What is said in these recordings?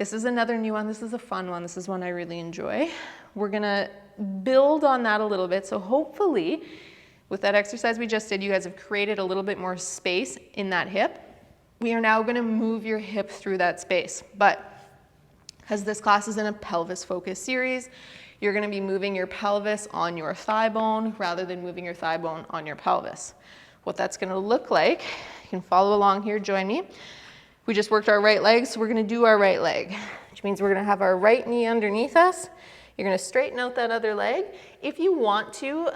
This is another new one. This is a fun one. This is one I really enjoy. We're gonna build on that a little bit. So hopefully with that exercise we just did, you guys have created a little bit more space in that hip. We are now gonna move your hip through that space. But because this class is in a pelvis focused series, you're gonna be moving your pelvis on your thigh bone rather than moving your thigh bone on your pelvis. What that's gonna look like, you can follow along here, join me. We just worked our right leg, so we're gonna do our right leg, which means we're gonna have our right knee underneath us. You're gonna straighten out that other leg. If you want to,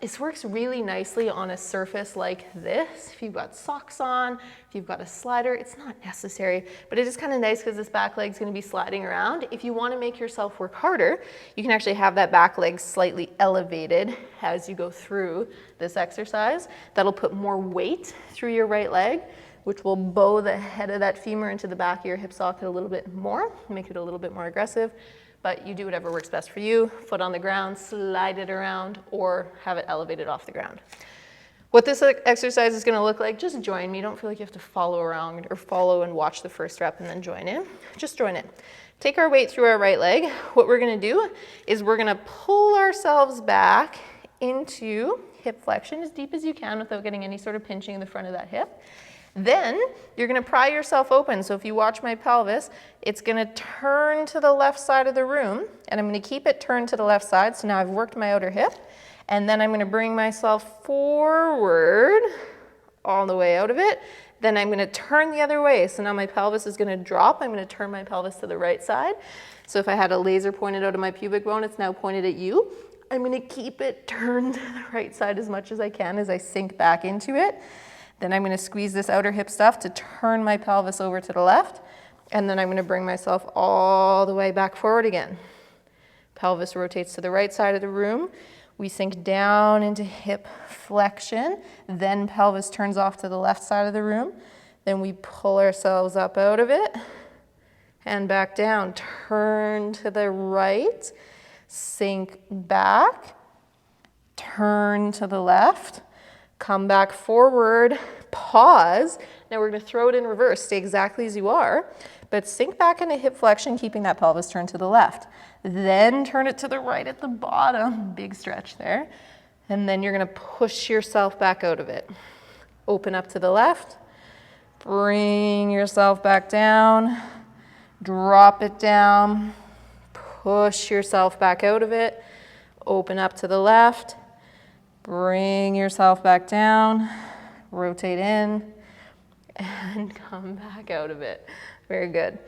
this works really nicely on a surface like this. If you've got socks on, if you've got a slider, it's not necessary, but it is kind of nice because this back leg's gonna be sliding around. If you wanna make yourself work harder, you can actually have that back leg slightly elevated as you go through this exercise. That'll put more weight through your right leg, which will bow the head of that femur into the back of your hip socket a little bit more, make it a little bit more aggressive. But you do whatever works best for you. Foot on the ground, slide it around, or have it elevated off the ground. What this exercise is gonna look like, just join me. Don't feel like you have to follow around or follow and watch the first rep and then join in. Just join in. Take our weight through our right leg. What we're gonna do is we're gonna pull ourselves back into hip flexion as deep as you can without getting any sort of pinching in the front of that hip. Then you're gonna pry yourself open. So if you watch my pelvis, it's gonna turn to the left side of the room, and I'm gonna keep it turned to the left side. So now I've worked my outer hip, and then I'm gonna bring myself forward all the way out of it. Then I'm gonna turn the other way. So now my pelvis is gonna drop. I'm gonna turn my pelvis to the right side. So if I had a laser pointed out of my pubic bone, it's now pointed at you. I'm gonna keep it turned to the right side as much as I can as I sink back into it. Then I'm gonna squeeze this outer hip stuff to turn my pelvis over to the left. And then I'm gonna bring myself all the way back forward again. Pelvis rotates to the right side of the room. We sink down into hip flexion. Then pelvis turns off to the left side of the room. Then we pull ourselves up out of it and back down. Turn to the right, sink back, turn to the left. Come back forward, pause. Now we're gonna throw it in reverse. Stay exactly as you are, but sink back into hip flexion, keeping that pelvis turned to the left. Then turn it to the right at the bottom, big stretch there. And then you're gonna push yourself back out of it. Open up to the left, bring yourself back down, drop it down, push yourself back out of it, open up to the left, bring yourself back down, rotate in, and come back out of it. Very good.